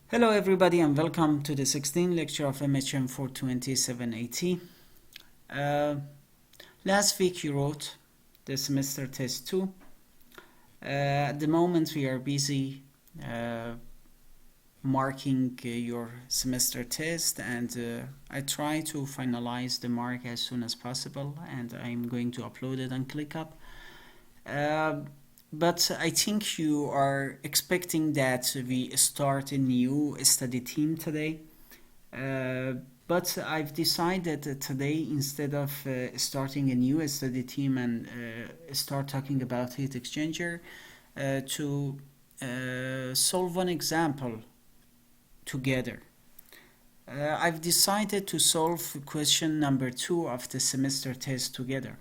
Hello everybody and welcome to the 16th lecture of MHM for 2780. Last week you wrote the semester test 2. At the moment we are busy marking your semester test, and I try to finalize the mark as soon as possible, and I'm going to upload it on ClickUp. But I think you are expecting that we start a new study team today. But I've decided today, instead of starting a new study team and start talking about heat exchanger, to solve one example together. I've decided to solve question number 2 of the semester test together.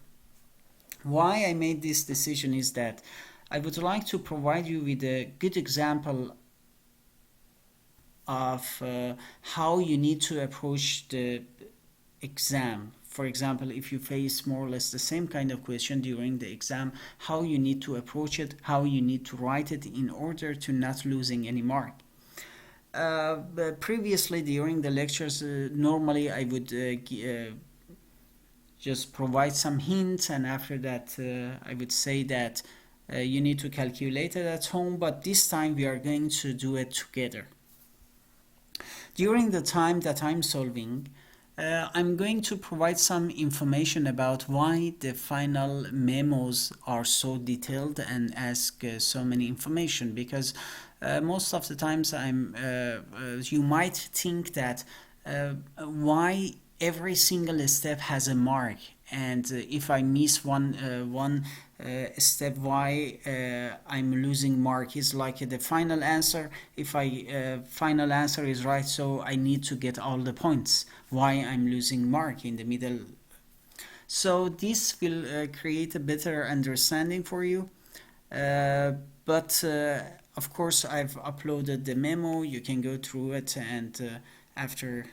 Why I made this decision is that I would like to provide you with a good example of how you need to approach the exam. For example, if you face more or less the same kind of question during the exam, how you need to approach it, how you need to write it in order to not losing any mark. But previously during the lectures, normally I would just provide some hints, and after that I would say that you need to calculate it at home, but this time we are going to do it together. During the time that I'm solving, I'm going to provide some information about why the final memos are so detailed and ask so many information, because most of the times you might think that why every single step has a mark, and if I miss one step, why I'm losing mark is like the final answer. If I final answer is right, so I need to get all the points. Why I'm losing mark in the middle. So this will create a better understanding for you. But of course I've uploaded the memo. You can go through it, and after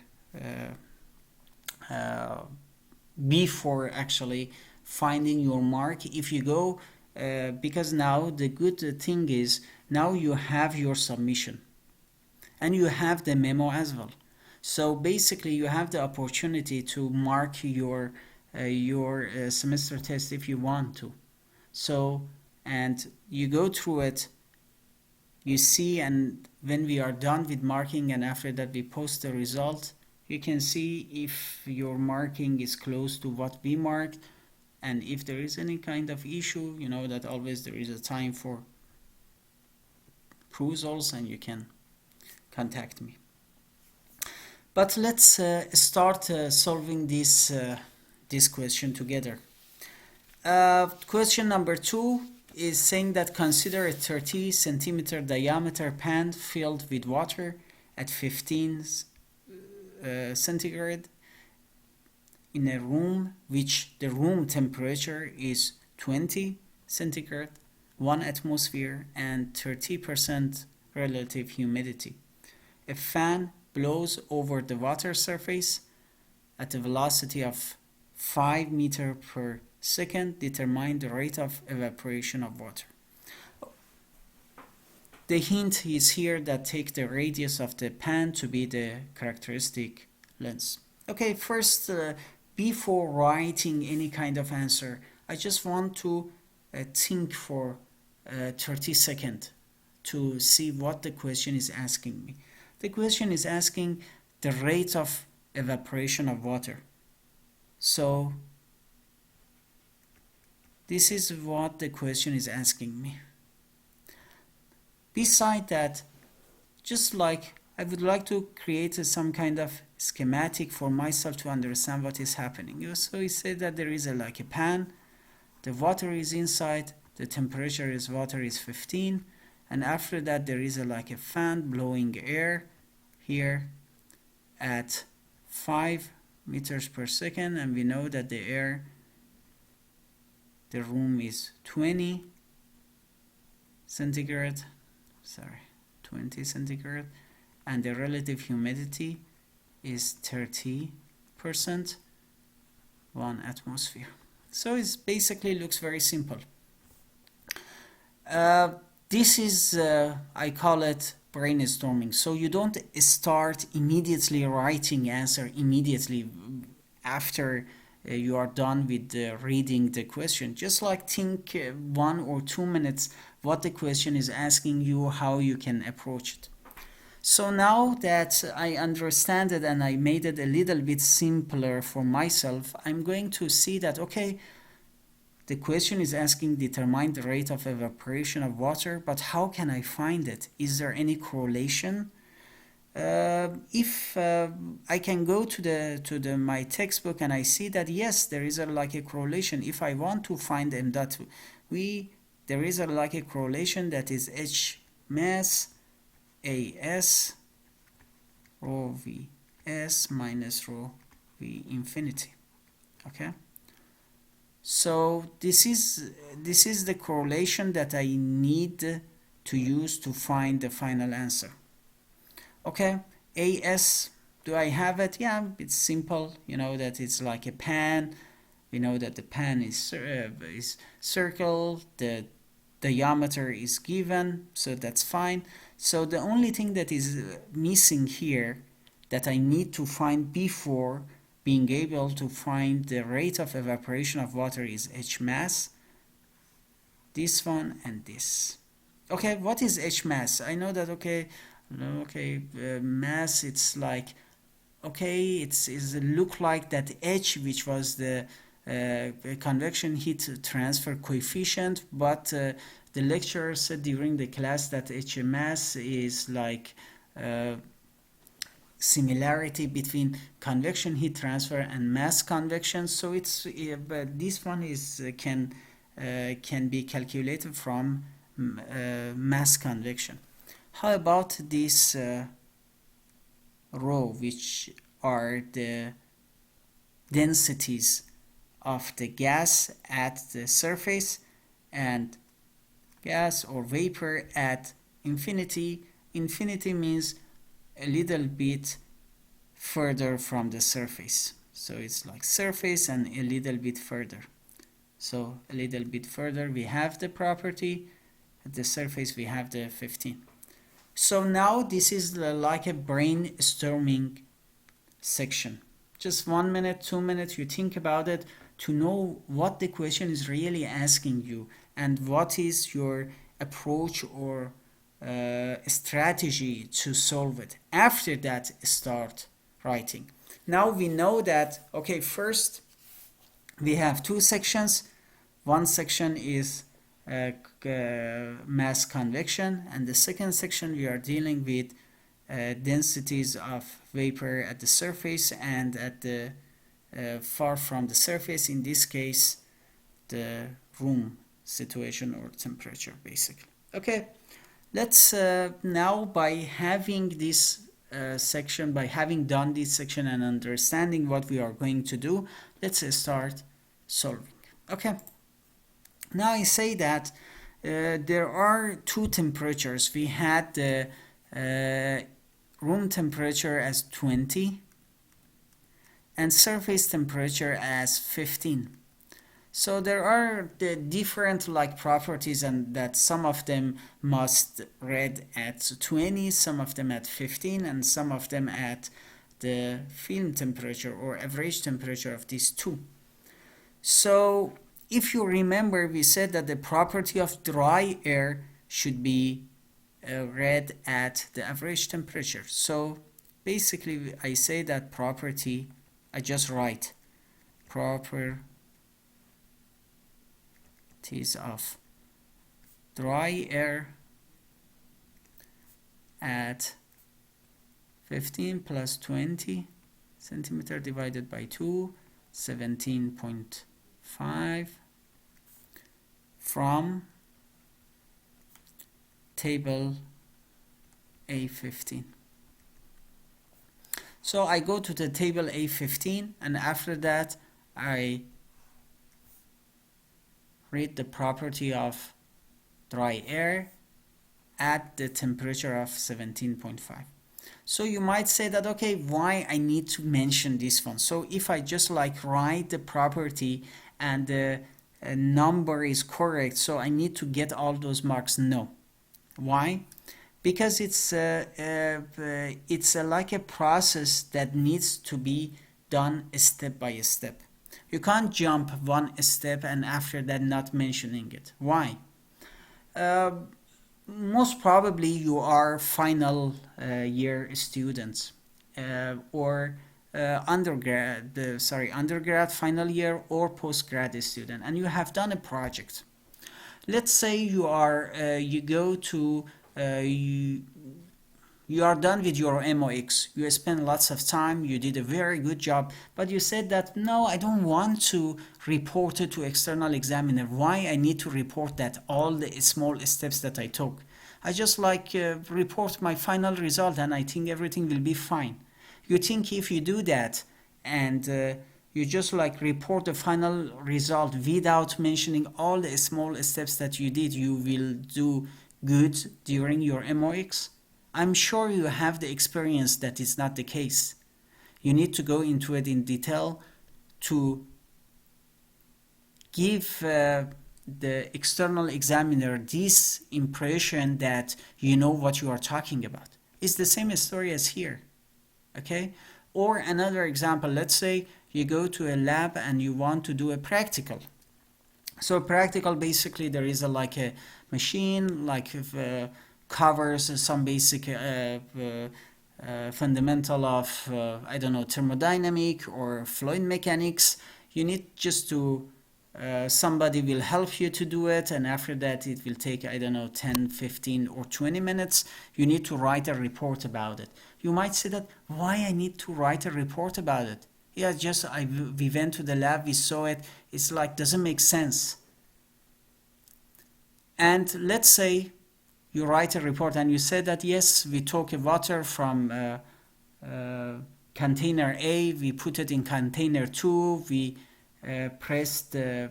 before actually finding your mark, if you go because now the good thing is now you have your submission and you have the memo as well. So basically you have the opportunity to mark your semester test if you want to. So, and you go through it, you see, and when we are done with marking and after that we post the result, you can see if your marking is close to what we marked, and if there is any kind of issue, you know that always there is a time for perusals and you can contact me. But let's start solving this question together. Question number 2 is saying that consider a 30 centimeter diameter pan filled with water at 15 centigrade in a room which the room temperature is 20 centigrade, 1 atmosphere, and 30% relative humidity. A fan blows over the water surface at a velocity of 5 meters per second. Determine the rate of evaporation of water. The hint is here that take the radius of the pan to be the characteristic length. Okay, first, before writing any kind of answer, I just want to think for 30 seconds to see what the question is asking me. The question is asking the rate of evaporation of water. So this is what the question is asking me. Beside that, just like I would like to create some kind of schematic for myself to understand what is happening. So we say that there is like a pan, the water is inside, the temperature is water is 15, and after that there is like a fan blowing air here at 5 meters per second, and we know that the room is 20 centigrade, 20 centigrade, and the relative humidity is 30%, 1 atmosphere. So it basically looks very simple. The This is, I call it brainstorming. So you don't start immediately writing answer immediately after you are done with reading the question. Just like think 1 or 2 minutes what the question is asking you, how you can approach it. So now that I understand it and I made it a little bit simpler for myself, I'm going to see that, okay, the question is asking determine the rate of evaporation of water, but how can I find it? Is there any correlation? If I can go to my textbook and I see that yes, there is like a correlation. If I want to find m dot v, there is like a correlation that is h mass as rho v s minus rho v infinity. Okay. So this is the correlation that I need to use to find the final answer. Okay, AS, do I have it? Yeah, it's simple. You know that it's like a pan. We know that the pan is circle, the diameter is given, so that's fine. So the only thing that is missing here that I need to find before being able to find the rate of evaporation of water is H mass, this one and this. Okay, what is H mass? I know that, mass, it's like, okay, it's look like that H, which was the convection heat transfer coefficient, but the lecturer said during the class that H mass is like similarity between convection heat transfer and mass convection. So it's but this one is can be calculated from mass convection. How about this rho, which are the densities of the gas at the surface and gas or vapor at infinity? Infinity means a little bit further from the surface. So it's like surface and a little bit further. So a little bit further we have the property, at the surface we have the 15. So now this is like a brainstorming section. Just 1 minute, 2 minutes, you think about it to know what the question is really asking you and what is your approach or strategy to solve it. After that, start writing. Now we know that, okay, first we have two sections. One section is mass convection, and the second section we are dealing with densities of vapor at the surface and at the far from the surface, in this case the room situation or temperature basically. Okay, let's now, by having this section, by having done this section and understanding what we are going to do, let's start solving. Okay, now I say that there are two temperatures. We had the room temperature as 20 and surface temperature as 15. So there are the different like properties, and that some of them must read at 20, some of them at 15, and some of them at the film temperature or average temperature of these two. So if you remember, we said that the property of dry air should be read at the average temperature. So basically I say that property, I just write properties of dry air at 15 plus 20 centimeter divided by 2, 17.5 from table A15. So I go to the table A15, and after that I read the property of dry air at the temperature of 17.5. So you might say that, okay, why I need to mention this one? So if I just like write the property and the number is correct, so I need to get all those marks? No. Why? Because it's like a process that needs to be done step by step. You can't jump one step and after that not mentioning it. Why? Uh, Most probably you are final year students or undergrad final year or postgrad student, and you have done a project. Let's say you go to you you are done with your MOX. You spend lots of time, you did a very good job, but you said that no, I don't want to report it to external examiner. Why I need to report that all the small steps that I took? I just report my final result and I think everything will be fine. You think if you do that and you just report the final result without mentioning all the small steps that you did, you will do good during your MOX? I'm sure you have the experience that is not the case. You need to go into it in detail to give the external examiner this impression that you know what you are talking about. It's the same story as here, okay? Or another example, let's say you go to a lab and you want to do a practical. So practical, basically there is a machine covers some basic fundamental of I don't know, thermodynamic or fluid mechanics. You need just to somebody will help you to do it, and after that it will take, I don't know, 10, 15 or 20 minutes. You need to write a report about it. You might say that, why I need to write a report about it? Yeah, just we went to the lab, we saw it. It's doesn't make sense. And let's say you write a report and you say that yes, we took water from container A, we put it in container 2, we pressed the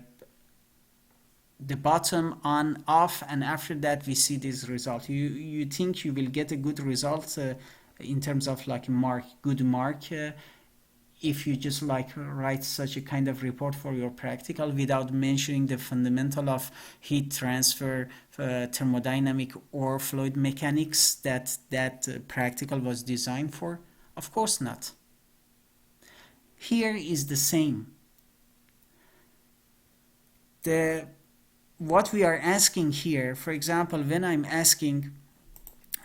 bottom on off, and after that we see this result. You think you will get a good result in terms of good mark if you just write such a kind of report for your practical without mentioning the fundamental of heat transfer, thermodynamic or fluid mechanics that practical was designed for? Of course not. Here is the same. What we are asking here, for example, when I'm asking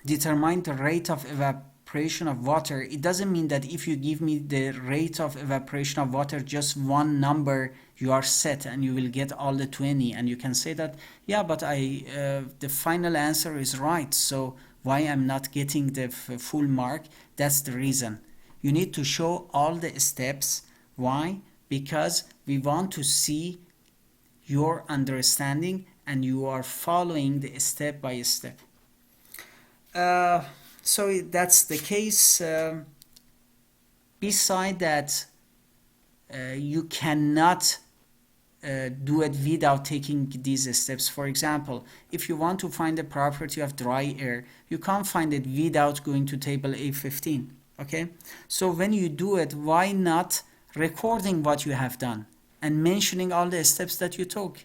determine the rate of evaporation of water, it doesn't mean that if you give me the rate of evaporation of water, just one number, you are set and you will get all the 20, and you can say that, yeah, but the final answer is right, so why I'm not getting the full mark? That's the reason. You need to show all the steps. Why? Because we want to see your understanding and you are following the step by step. So that's the case. Beside that, you cannot do it without taking these steps. For example, if you want to find the property of dry air, you can't find it without going to table A15. Okay? So when you do it, why not recording what you have done and mentioning all the steps that you took?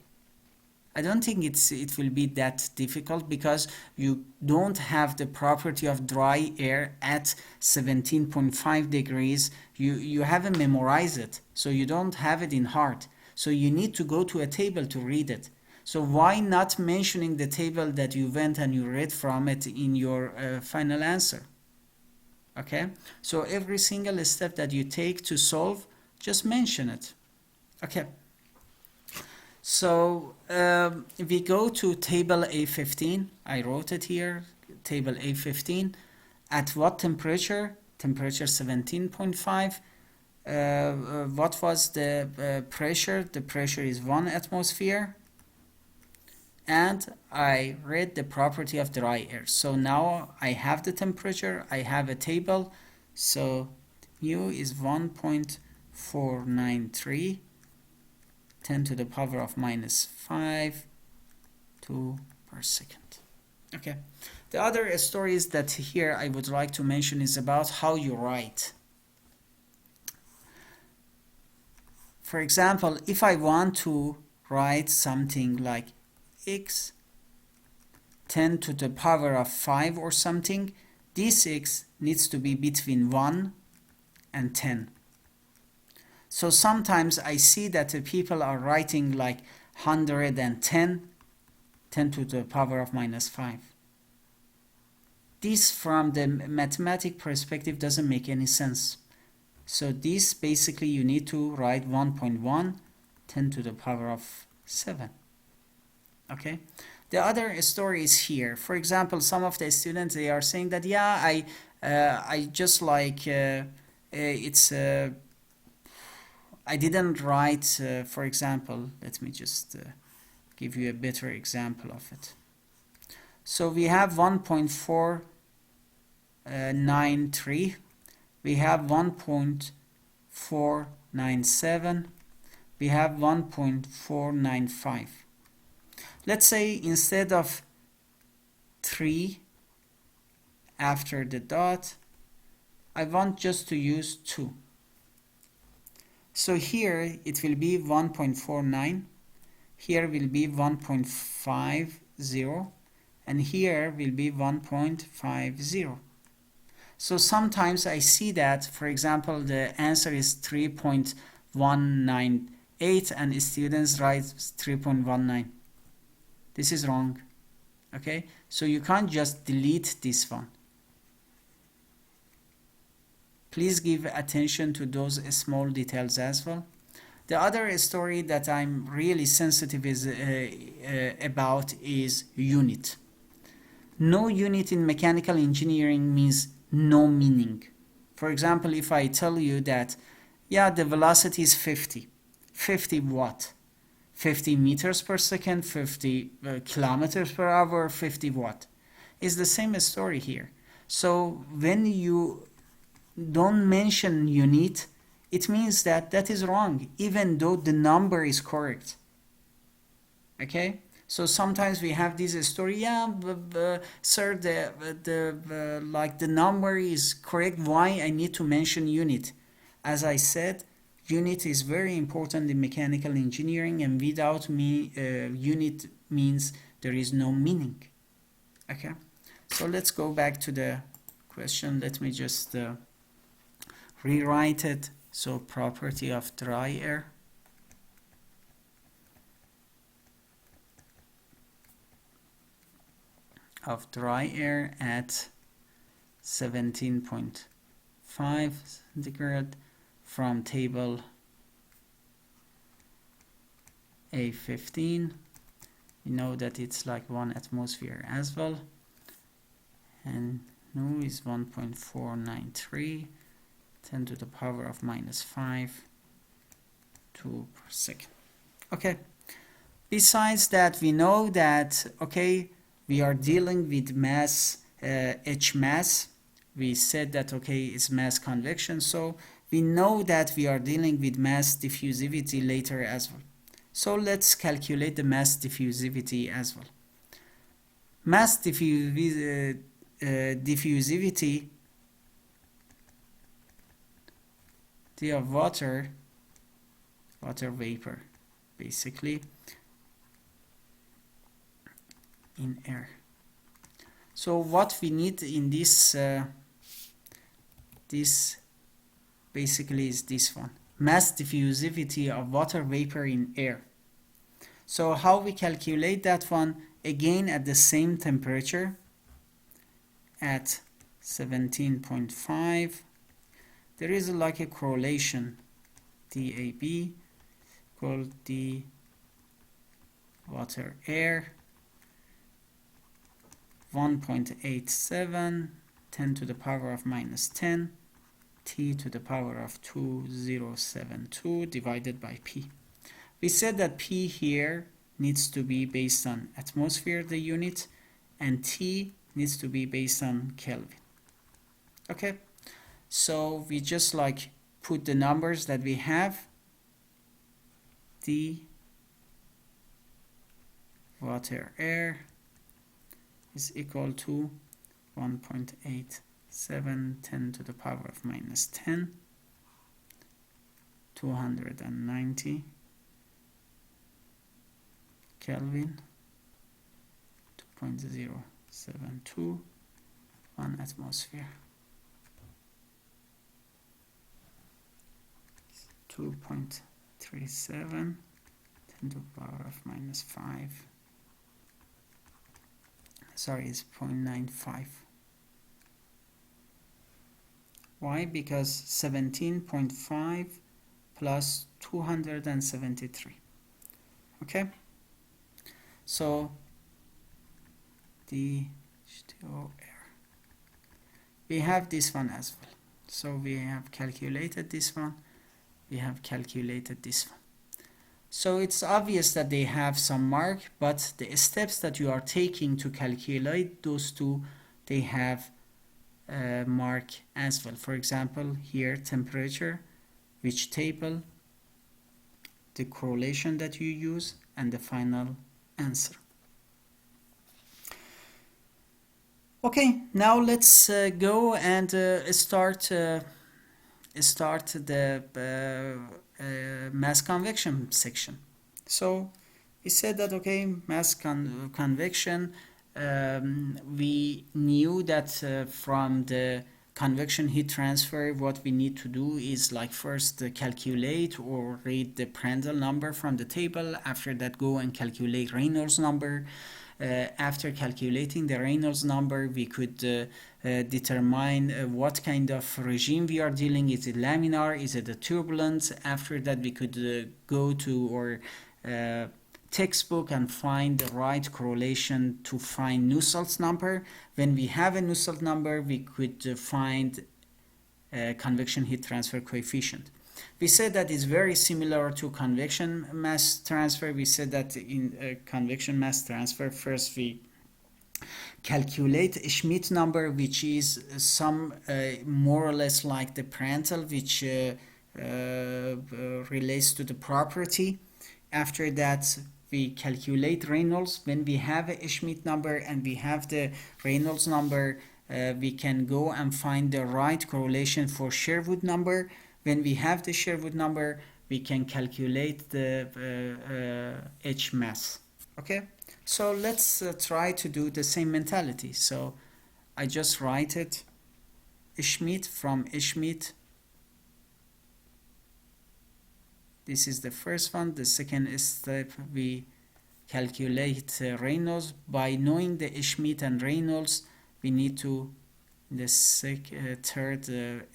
I don't think it will be that difficult, because you don't have the property of dry air at 17.5 degrees. You haven't memorized it, so you don't have it in heart. So you need to go to a table to read it. So why not mentioning the table that you went and you read from it in your final answer? Okay? So every single step that you take to solve, just mention it. Okay. So we go to table A15. I wrote it here, table A15. At what temperature? Temperature 17.5. What was the pressure? The pressure is 1 atmosphere. And I read the property of dry air. So now I have the temperature, I have a table. So mu is 1.493. 10 to the power of minus 5 2 per second. Okay. The other stories that here I would like to mention is about how you write. For example, if I want to write something like x 10 to the power of 5 or something, this x needs to be between 1 and 10. So sometimes I see that the people are writing like 110, 10 to the power of minus 5. This from the mathematic perspective doesn't make any sense. So this basically you need to write 1.1, 10 to the power of 7. Okay. The other story is here. For example, some of the students, they are saying that, yeah, I just like, I didn't write, for example, let me just give you a better example of it. So we have 1.493, we have 1.497, we have 1.495. Let's say instead of 3 after the dot, I want just to use 2. So here it will be 1.49, here will be 1.50, and here will be 1.50. So sometimes I see that, for example, the answer is 3.198 and students write 3.19. This is wrong. Okay, so you can't just delete this one. Please give attention to those small details as well. The other story that I'm really sensitive about is unit. No unit in mechanical engineering means no meaning. For example, if I tell you that, yeah, the velocity is 50 what? 50 meters per second, 50 kilometers per hour, 50 what? It's the same story here. So when you don't mention unit, it means that that is wrong, even though the number is correct. Okay? So sometimes we have this story, yeah, sir, like the number is correct, why I need to mention unit? As I said, unit is very important in mechanical engineering, and without unit means there is no meaning. Okay, so let's go back to the question. Let me just rewrite it. So property of dry air. Of dry air at 17.5 centigrade from table A15. You know that it's like 1 atmosphere as well, and nu is 1.493, 10 to the power of minus 5, 2 per second. Okay, besides that, we know that, okay, we are dealing with mass, H mass. We said that, okay, it's mass convection, so we know that we are dealing with mass diffusivity later as well. So let's calculate the mass diffusivity as well. Mass diffusivity of water vapor, basically, in air. So what we need in this this basically is this one, mass diffusivity of water vapor in air. So how we calculate that one? Again, at the same temperature, at 17.5, there is like a correlation, DAB called the water air, 1.87, 10 to the power of minus 10, T to the power of 2072 divided by P. We said that P here needs to be based on atmosphere, the unit, and T needs to be based on Kelvin. Okay, so we just like put the numbers that we have. The water air is equal to 1.87, 10 to the power of minus 10, 290 Kelvin, 0.072 1 atmosphere, 2.37 10 to the power of minus 5. Sorry, it's 0.95. Why? Because 17.5 plus 273. Okay, so the H2O air, we have this one as well. So we have calculated this one, we have calculated this one. So it's obvious that they have some mark, but the steps that you are taking to calculate those two, they have mark as well. For example, here temperature, which table, the correlation that you use, and the final answer. Okay, now let's go and start the mass convection section. So we said that, okay, mass convection, we knew that from the convection heat transfer, what we need to do is like first calculate or read the Prandtl number from the table. After that, go and calculate Reynolds number. After calculating the Reynolds number, we could determine what kind of regime we are dealing. Is it laminar? Is it a turbulent? After that, we could go to our textbook and find the right correlation to find Nusselt's number. When we have a Nusselt number, we could find convection heat transfer coefficient. We said that is very similar to convection mass transfer. We said that in convection mass transfer, first we calculate a Schmidt number, which is some more or less like the Prandtl, which relates to the property. After that, we calculate Reynolds. When we have a Schmidt number and we have the Reynolds number, we can go and find the right correlation for Sherwood number. When we have the Sherwood number, we can calculate the H mass. Okay, so let's try to do the same mentality. So I just write it Schmidt from Schmidt. This is the first one. The second step, we calculate Reynolds. By knowing the Schmidt and Reynolds, we need to, the third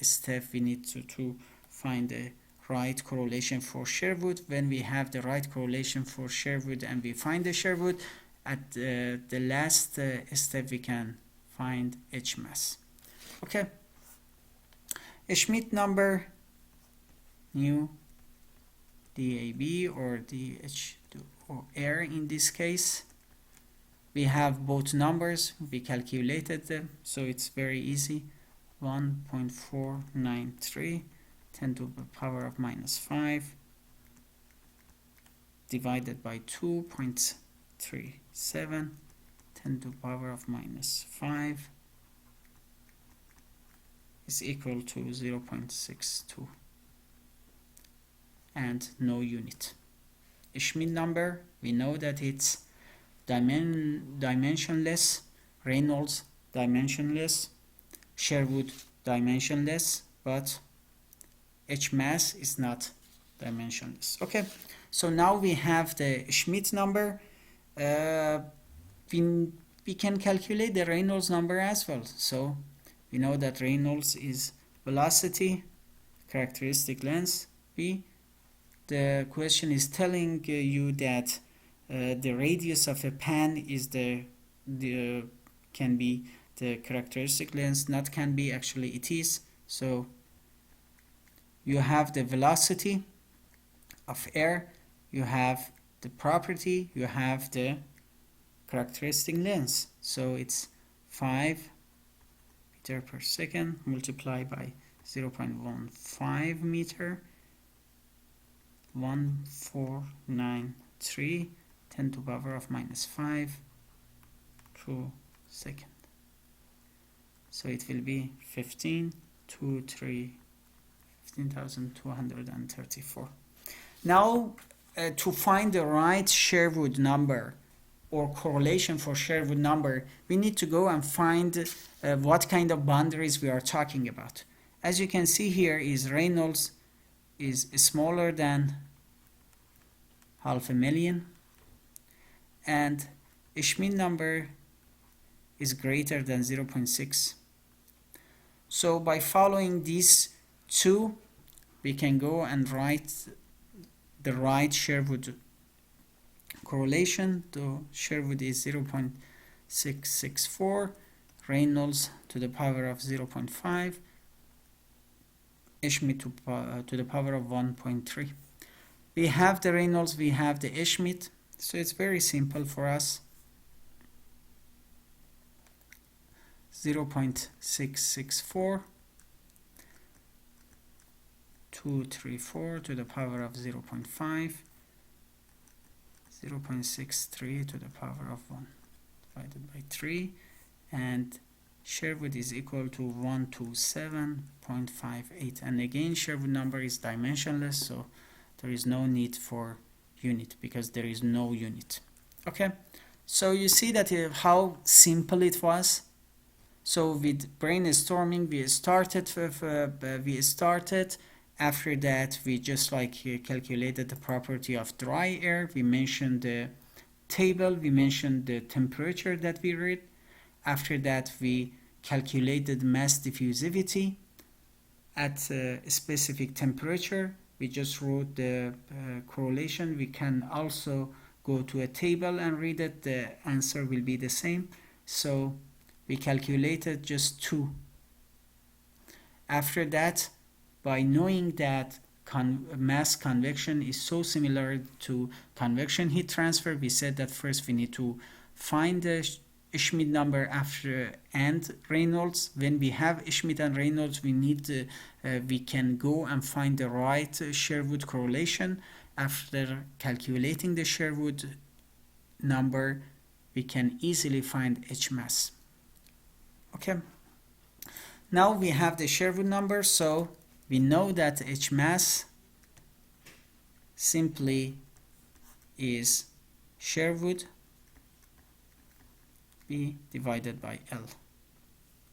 step, we need to find the right correlation for Sherwood. When we have the right correlation for Sherwood and we find the Sherwood, at the last step we can find H mass. Okay, a Schmidt number, new DAB or DH2O air in this case. We have both numbers, we calculated them, so it's very easy. 1.493 10 to the power of minus 5 divided by 2.37 10 to the power of minus 5 is equal to 0.62 and no unit. A Schmidt number, we know that it's dimensionless, Reynolds dimensionless, Sherwood dimensionless, but H mass is not dimensionless. Okay, so now we have the Schmidt number. We can calculate the Reynolds number as well. So we know that Reynolds is velocity, characteristic length, V. The question is telling you that the radius of a pan is can be the characteristic length, not can be, actually it is. So you have the velocity of air, you have the property, you have the characteristic length. So it's 5 meter per second multiplied by 0.15 meter, 1493 10 to the power of minus 5 2 seconds. So it will be 15,234. Now to find the right Sherwood number or correlation for Sherwood number, we need to go and find what kind of boundaries we are talking about. As you can see here is Reynolds is smaller than 500,000 and Schmidt number is greater than 0.6. So by following these two, we can go and write the right Sherwood correlation. The Sherwood is 0.664, Reynolds to the power of 0.5, Schmidt to the power of 1.3. We have the Reynolds, we have the Schmidt, so it's very simple for us. 0.664 234 to the power of 0.5, 0.63 to the power of 1 divided by 3, and Sherwood is equal to 127.58. And again, Sherwood number is dimensionless, so there is no need for unit because there is no unit. Okay, so you see that how simple it was. So with brainstorming, we started. After that, we just calculated the property of dry air. We mentioned the table. We mentioned the temperature that we read. After that, we calculated mass diffusivity at a specific temperature. We just wrote the correlation. We can also go to a table and read it. The answer will be the same. So we calculated just 2. After that, by knowing that mass convection is so similar to convection heat transfer, we said that first we need to find the Schmidt number and Reynolds. When we have Schmidt and Reynolds, we can go and find the right Sherwood correlation. After calculating the Sherwood number, we can easily find H mass. Okay. Now we have the Sherwood number, so we know that H mass simply is Sherwood B divided by L,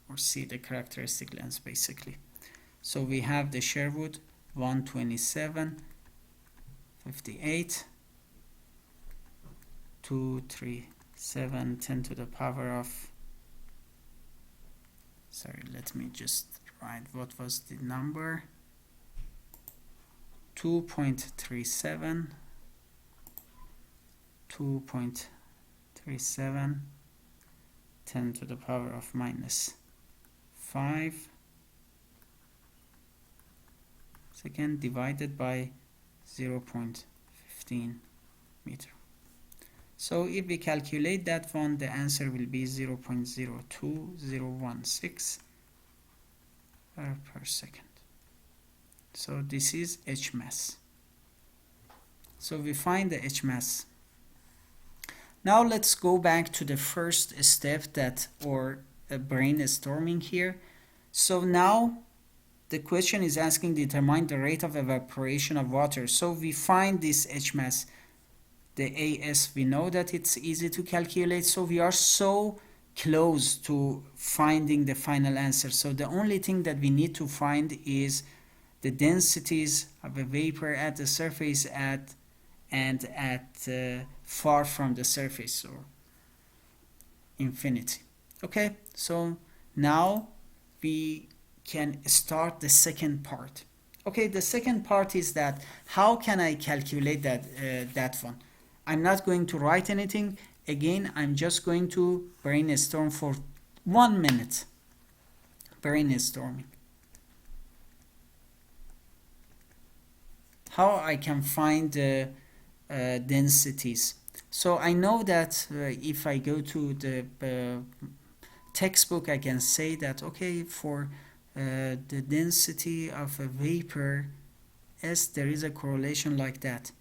or C, the characteristic length basically. So we have the Sherwood 127.58, 237, 10 to the power of, sorry, let me just write what was the number, 2.37, 2.37, 10 to the power of minus 5 second divided by 0.15 meter. So if we calculate that one, the answer will be 0.02016 per second. So this is H mass. So we find the H mass. Now let's go back to the first step or brainstorming here. So now the question is asking determine the rate of evaporation of water. So we find this H mass, the AS, we know that it's easy to calculate. So we are so close to finding the final answer. So the only thing that we need to find is the densities of a vapor at the surface and at far from the surface, or infinity. Okay, so now we can start the second part. Okay, the second part is that how can I calculate that one? I'm not going to write anything. Again, I'm just going to brainstorm for 1 minute. Brainstorming. How I can find the densities. So I know that if I go to the textbook, I can say that, okay, for the density of a vapor S, there is a correlation like that.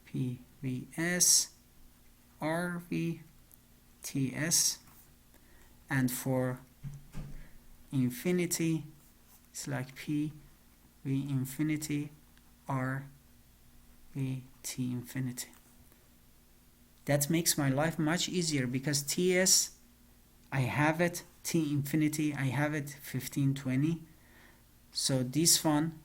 PVS, RV, TS, and for infinity, it's like PV infinity, RV, T infinity. That makes my life much easier because Ts, I have it, T infinity, I have it 1520. So this one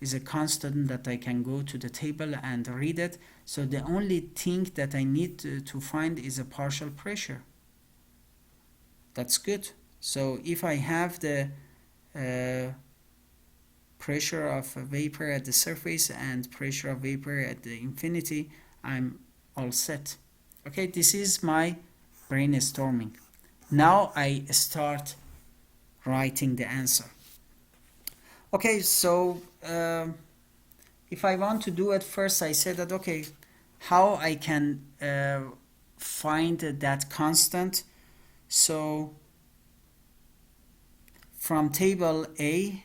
is a constant that I can go to the table and read it. So the only thing that I need to find is a partial pressure. That's good. So if I have the pressure of a vapor at the surface and pressure of vapor at the infinity, I'm all set. Okay, this is my brainstorming. Now I start writing the answer. Okay, so if I want to do it first, I said that, okay, how I can find that constant. So from table A1,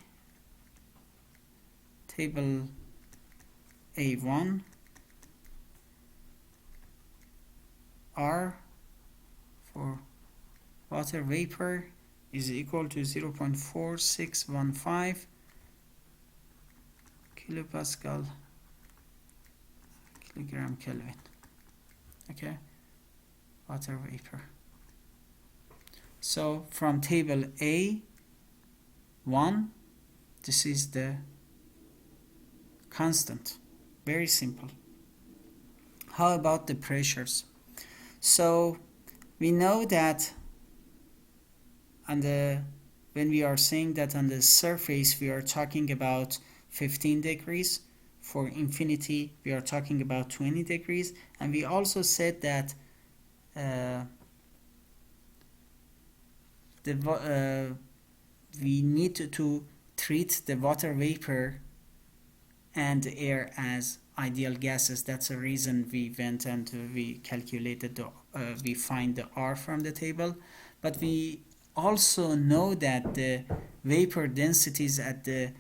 R for water vapor is equal to 0.4615 kilopascal kilogram Kelvin. Okay, water vapor. So from table A1, this is the constant. Very simple. How about the pressures? So we know that when we are saying that on the surface we are talking about 15 degrees, for infinity we are talking about 20 degrees, and we also said that we need to treat the water vapor and the air as ideal gases. That's the reason we went and we calculated we find the R from the table. But we also know that the vapor densities at the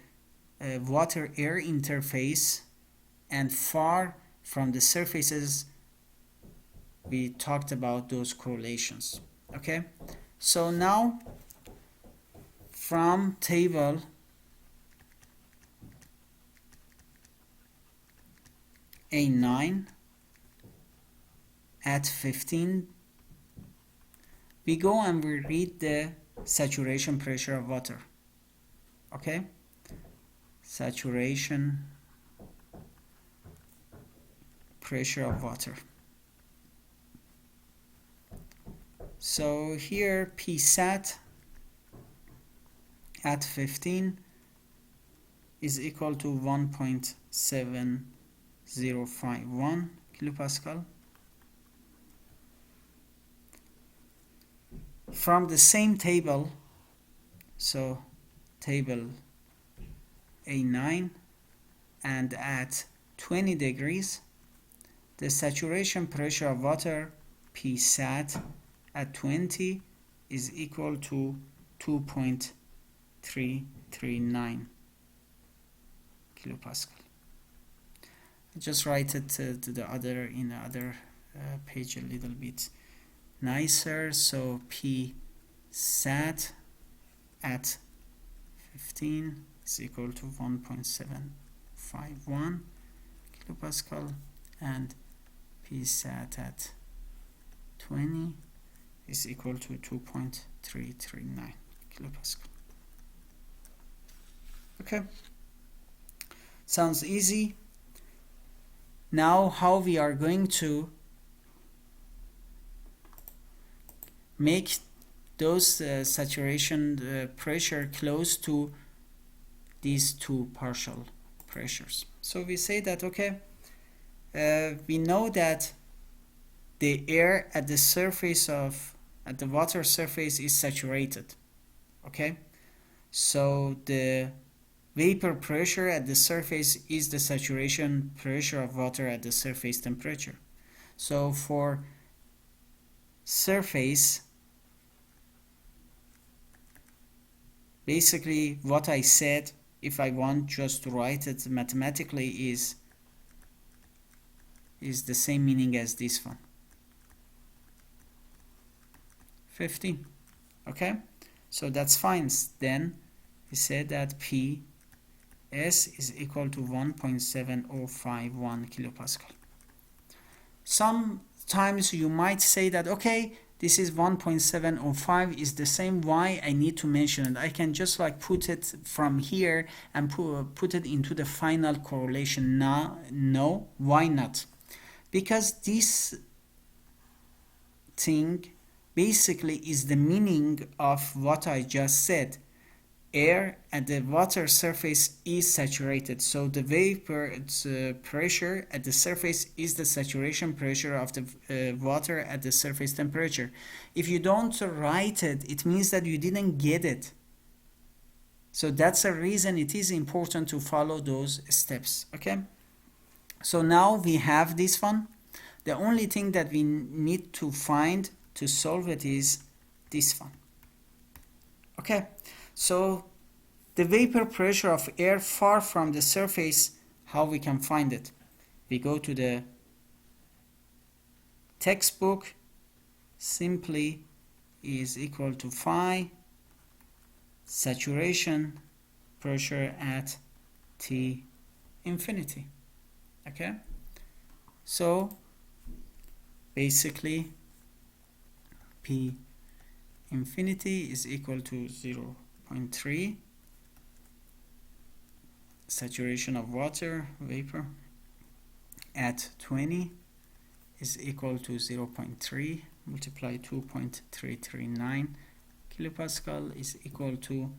water-air interface and far from the surfaces, we talked about those correlations. Okay, so now from table A9 at 15, we go and we read the saturation pressure of water. Okay, saturation pressure of water. So here P sat at 15 is equal to 1.7051 kilopascal. From the same table, so table A9, and at 20 degrees, the saturation pressure of water P sat at 20 is equal to 2.339 kilopascal. I just write it to the other in the other page a little bit nicer. So P sat at 15 is equal to 1.751 kilopascal, and P sat at 20 is equal to 2.339 kilopascal. Okay, sounds easy. Now how we are going to make those saturation pressure close to these two partial pressures. So we say that, okay, we know that the air at the surface at the water surface is saturated. Okay, so the vapor pressure at the surface is the saturation pressure of water at the surface temperature. So for surface, basically what I said, if I want just to write it mathematically, is the same meaning as this one, 15. Okay, so that's fine. Then we said that P S is equal to 1.7051 kilopascal. Some times you might say that, okay, this is 1.705 is the same, why I need to mention it? I can just like put it from here and put it into the final correlation. No, why not? Because this thing basically is the meaning of what I just said. Air at the water surface is saturated, so the vapor pressure at the surface is the saturation pressure of the water at the surface temperature. If you don't write it, it means that you didn't get it. So that's a reason it is important to follow those steps. Okay, so now we have this one. The only thing that we need to find to solve it is this one. Okay, so the vapor pressure of air far from the surface, how we can find it? We go to the textbook, simply is equal to phi saturation pressure at T infinity. Okay, so basically P infinity is equal to 0.3 saturation of water vapor at 20 is equal to 0.3 multiply 2.339 kilopascal is equal to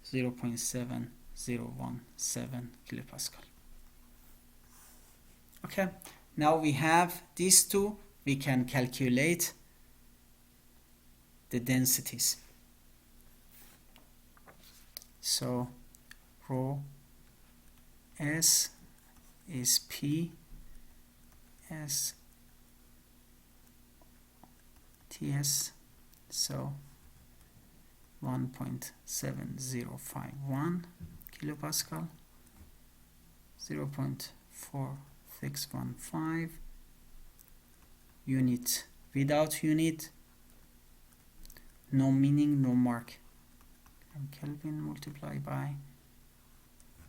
0.7017 kilopascal. Okay, now we have these two, we can calculate the densities. So rho S is P S TS, so 1.7051 kilopascal, 0.4615 unit. Without unit, no meaning, no mark. And Kelvin multiply by.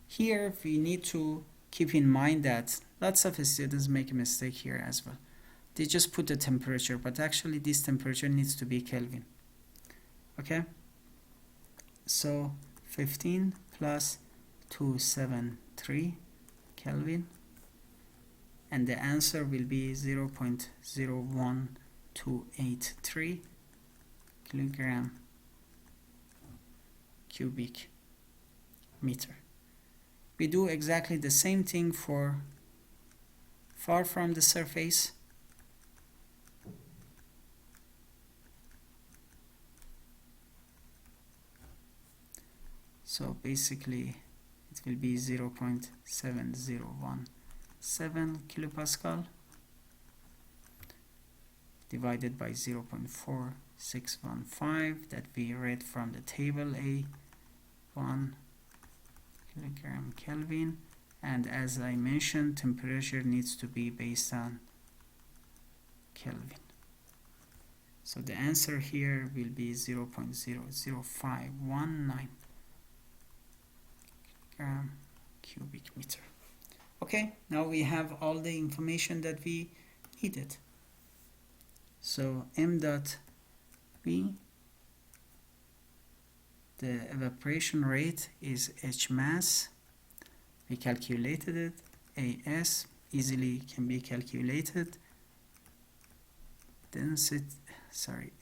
Here we need to keep in mind that lots of students make a mistake here as well. They just put the temperature, but actually this temperature needs to be Kelvin. Okay, so 15 plus 273 Kelvin, and the answer will be 0.01283 kilogram cubic meter. We do exactly the same thing for far from the surface. So basically it will be 0.7017 kilopascal divided by 0.4615 that we read from the table A, 1 kilogram Kelvin, and as I mentioned, temperature needs to be based on Kelvin. So the answer here will be 0.00519 kilogram cubic meter. Okay, now we have all the information that we needed. So m dot v, the evaporation rate is H mass. We calculated it. AS easily can be calculated. Density,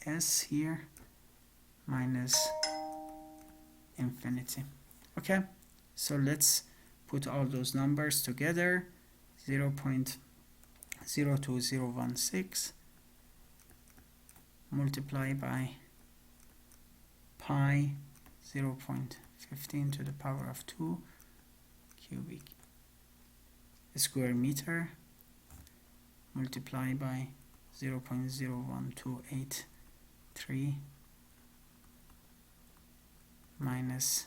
S here minus infinity. Okay, so let's put all those numbers together. 0.02016 multiply by pi 0.15 to the power of 2 cubic square meter multiply by 0.01283 minus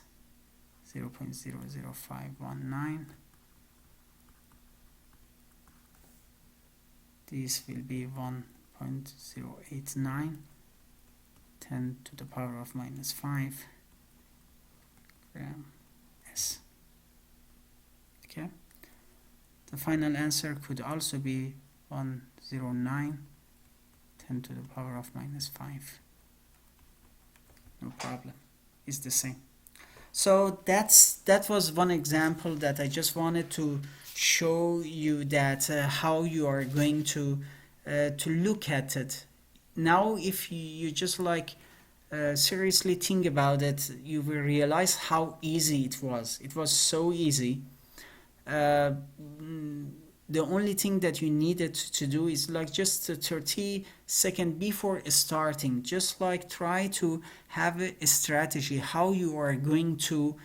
0.00519. This will be 1.089 10 to the power of minus 5 gram S. Okay, the final answer could also be 109 10 to the power of minus 5. No problem. It's the same. So that was one example that I just wanted to show you that how you are going to look at it. Now, if you just like seriously think about it, you will realize how easy it was. It was so easy. The only thing that you needed to do is like just 30 seconds before starting, just like try to have a strategy how you are going to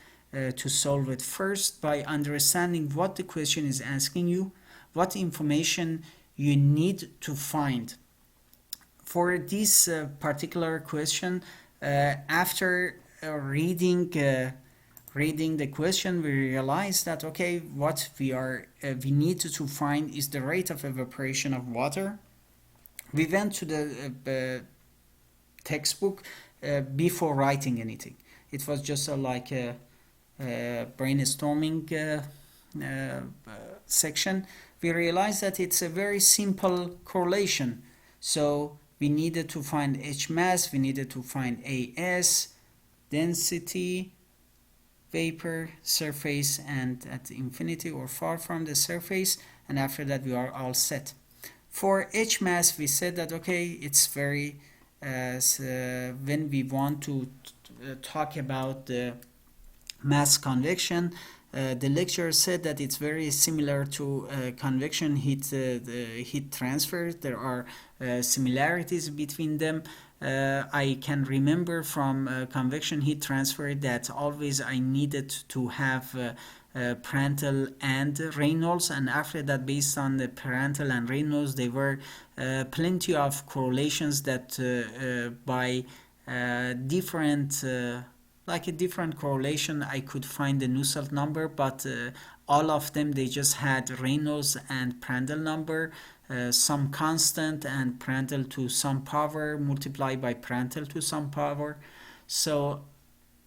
solve it. First, by understanding what the question is asking you, what information you need to find. For this particular question, after reading the question, we realize that okay, what we need to find is the rate of evaporation of water. We went to the textbook before writing anything. It was just like a brainstorming section. We realized that it's a very simple correlation. So we needed to find H mass, we needed to find AS, density, vapor, surface, and at infinity or far from the surface, and after that we are all set. For H mass, we said that okay, it's very when we want to talk about the mass convection, the lecturer said that it's very similar to convection heat heat transfer. There are similarities between them. I can remember from convection heat transfer that always I needed to have Prandtl and Reynolds, and after that, based on the Prandtl and Reynolds, there were plenty of correlations that by different like a different correlation I could find the Nusselt number, but all of them they just had Reynolds and Prandtl number, some constant and Prandtl to some power multiplied by Prandtl to some power. So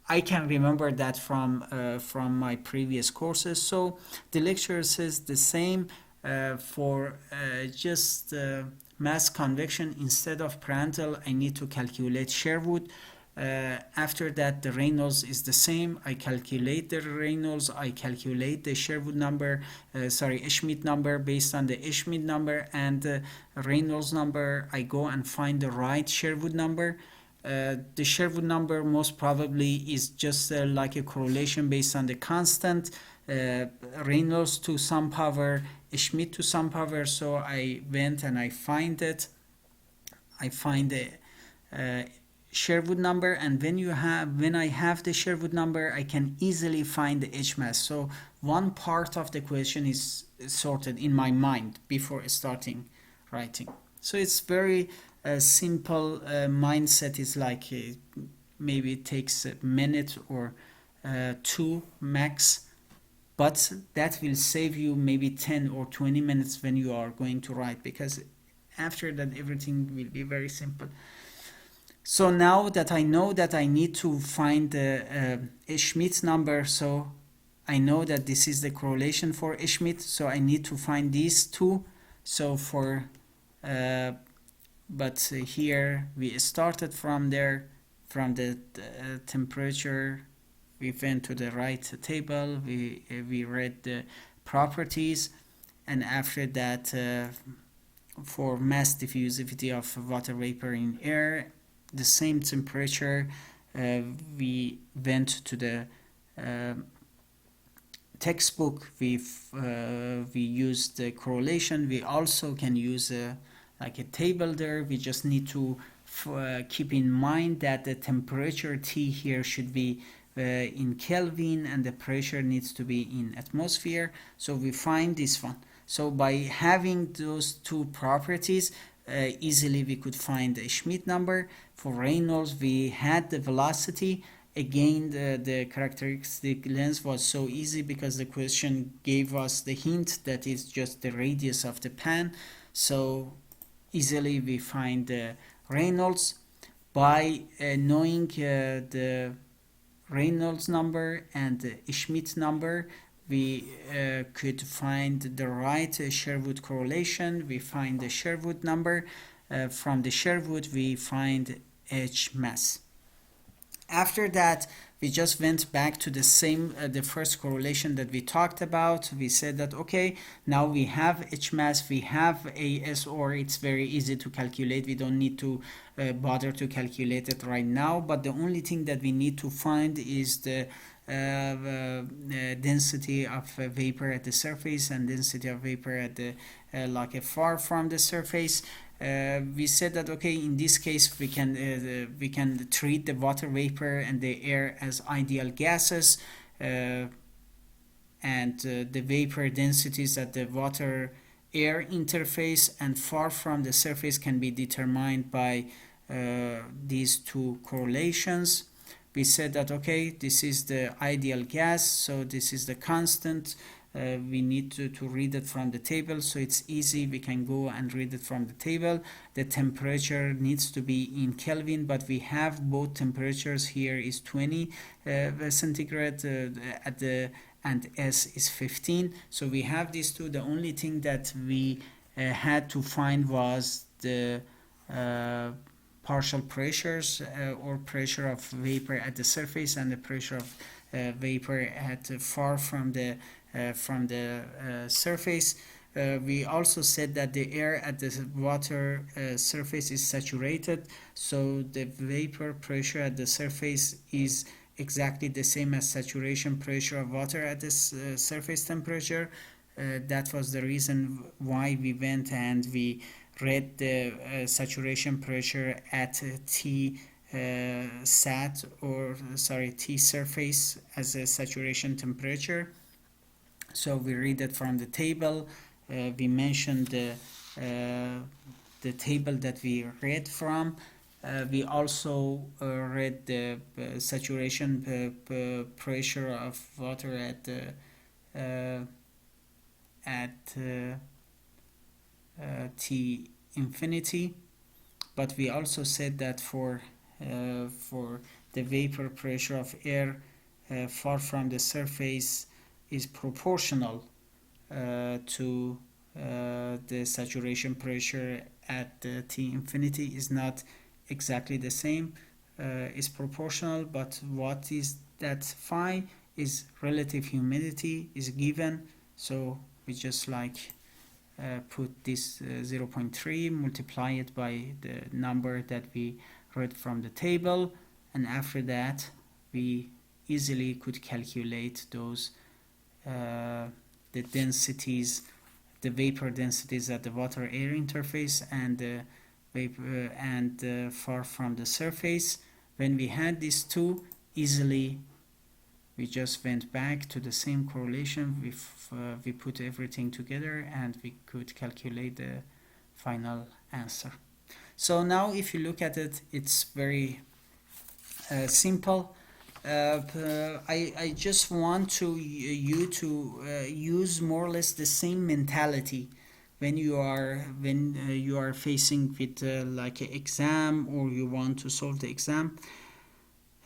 I can remember that from my previous courses. So the lecturer says the same for just mass convection. Instead of Prandtl, I need to calculate Sherwood. After that, the Reynolds is the same. I calculate the Reynolds, I calculate the Sherwood number, Schmidt number. Based on the Schmidt number and Reynolds number, I go and find the right Sherwood number. The Sherwood number most probably is just like a correlation based on the constant, Reynolds to some power, Schmidt to some power. So I went and I find it. I find the Sherwood number, and when I have the Sherwood number, I can easily find the H mass. So one part of the question is sorted in my mind before starting writing. So it's very simple mindset. Is like maybe it takes a minute or two max, but that will save you maybe 10 or 20 minutes when you are going to write, because after that everything will be very simple. So now that I know that I need to find the Schmidt number, so I know that this is the correlation for Schmidt, so I need to find these two. So for but here we started from there, from the temperature, we went to the right table, we read the properties, and after that for mass diffusivity of water vapor in air, the same temperature, we went to the textbook, we used the correlation. We also can use like a table there. We just need to keep in mind that the temperature T here should be in Kelvin and the pressure needs to be in atmosphere. So we find this one. So by having those two properties, easily we could find the Schmidt number. For Reynolds, we had the velocity. Again, the characteristic length was so easy because the question gave us the hint that is just the radius of the pan. So easily we find the Reynolds. By knowing the Reynolds number and the Schmidt number, we could find the right Sherwood correlation. We find the Sherwood number. from the Sherwood we find H mass. After that, we just went back to the same, the first correlation that we talked about. We said that, okay, now we have H mass, we have AS, or it's very easy to calculate. We don't need to bother to calculate it right now, but the only thing that we need to find is the density of vapor at the surface and density of vapor at the like far from the surface. We said that, okay, in this case we can treat the water vapor and the air as ideal gases, and the vapor densities at the water air interface and far from the surface can be determined by these two correlations. We said that, okay, this is the ideal gas, so this is the constant. We need to read it from the table, so it's easy. We can go and read it from the table. The temperature needs to be in Kelvin, but we have both temperatures. Here is 20 centigrade at the, and S is 15. So we have these two. The only thing that we had to find was the partial pressures or pressure of vapor at the surface and the pressure of vapor at far from the surface. We also said that the air at the water surface is saturated, so the vapor pressure at the surface is exactly the same as saturation pressure of water at this surface temperature. That was the reason why we went and we read the saturation pressure at T sat, or sorry, T surface as a saturation temperature. So we read it from the table. We mentioned the table that we read from. We also read the saturation pressure of water at T infinity, but we also said that for the vapor pressure of air far from the surface is proportional to the saturation pressure at T infinity, is not exactly the same, is proportional, but what is that phi is relative humidity is given, so we just like put this 0.3, multiply it by the number that we read from the table, and after that we easily could calculate those the densities, the vapor densities at the water air interface and the vapor and far from the surface. When we had these two, easily we just went back to the same correlation. We put everything together and we could calculate the final answer. So now if you look at it, it's very simple. I just want you to use more or less the same mentality when you are facing with like an exam, or you want to solve the exam.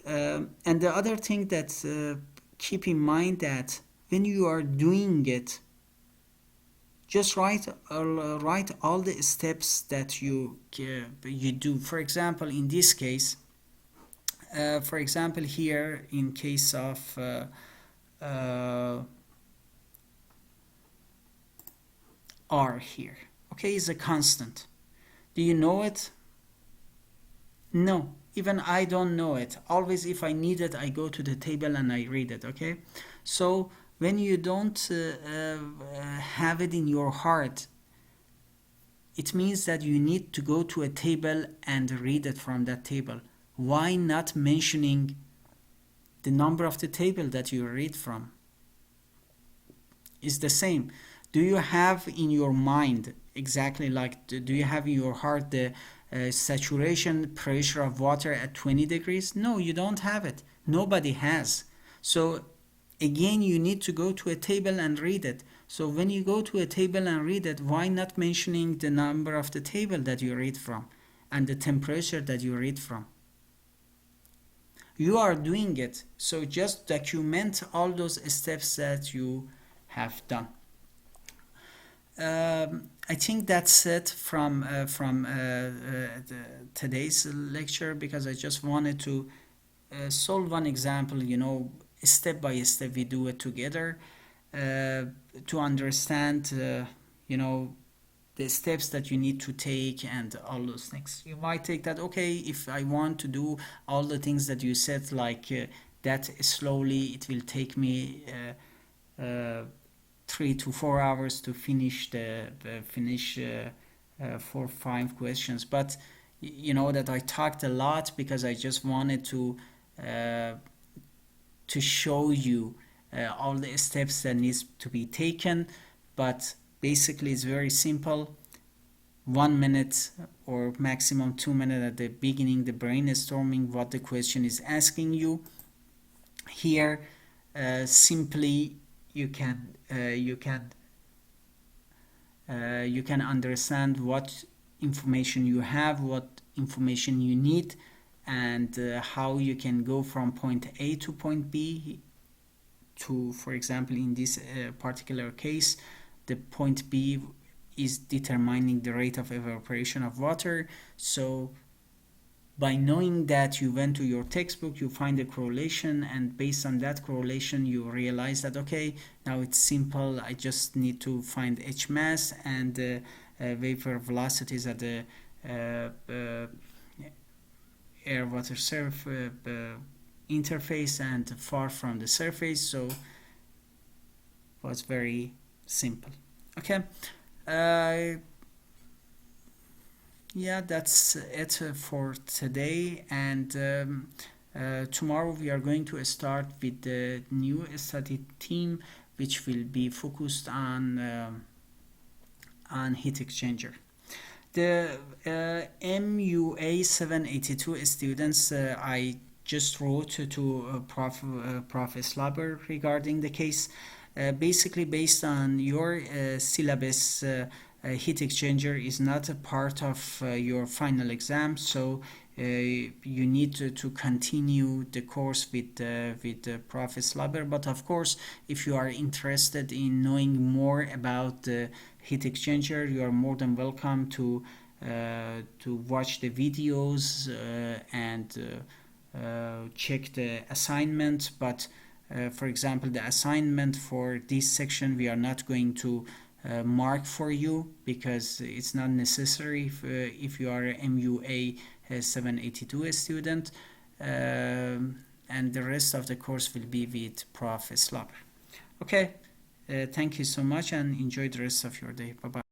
And the other thing that keep in mind that when you are doing it, just write all the steps that you do. For example, in this case, for example, here in case of R here, okay, is a constant. Do you know it? No, even I don't know it. Always if I need it, I go to the table and I read it, okay? So when you don't have it in your heart, it means that you need to go to a table and read it from that table. Why not mentioning the number of the table that you read from? It's the same. Do you have in your mind exactly like, do you have in your heart the saturation pressure of water at 20 degrees? No, you don't have it. Nobody has. So again, you need to go to a table and read it. So when you go to a table and read it, why not mentioning the number of the table that you read from and the temperature that you read from? You are doing it, so just document all those steps that you have done. I think that's it from today's lecture, because I just wanted to solve one example, step by step we do it together, to understand, the steps that you need to take and all those things. You might take that, okay, if I want to do all the things that you said, like that slowly, it will take me 3 to 4 hours to finish finish 4 5 questions. But you know that I talked a lot because I just wanted uh, to show you all the steps that needs to be taken. But basically it's very simple. 1 minute or maximum 2 minutes at the beginning, the brainstorming, what the question is asking you. Here simply you can understand what information you have, what information you need, and how you can go from point A to point B to, for example, in this particular case, the point B is determining the rate of evaporation of water. So by knowing that, you went to your textbook, you find a correlation, and based on that correlation you realize that, okay, now it's simple, I just need to find H mass and vapor velocities at the air water surface interface and far from the surface. So it was very simple. Okay, yeah, that's it for today. And tomorrow we are going to start with the new study theme, which will be focused on heat exchanger. The MUA 782 students, I just wrote to Prof. Slabber regarding the case. Basically, based on your syllabus, heat exchanger is not a part of your final exam, so you need to continue the course with Prof. Slabber. But of course, if you are interested in knowing more about the heat exchanger, you are more than welcome to watch the videos and check the assignment. But for example, the assignment for this section we are not going to mark for you, because it's not necessary if you are a MUA 782 student, and the rest of the course will be with Prof. Slabber. Okay, thank you so much and enjoy the rest of your day. Bye bye.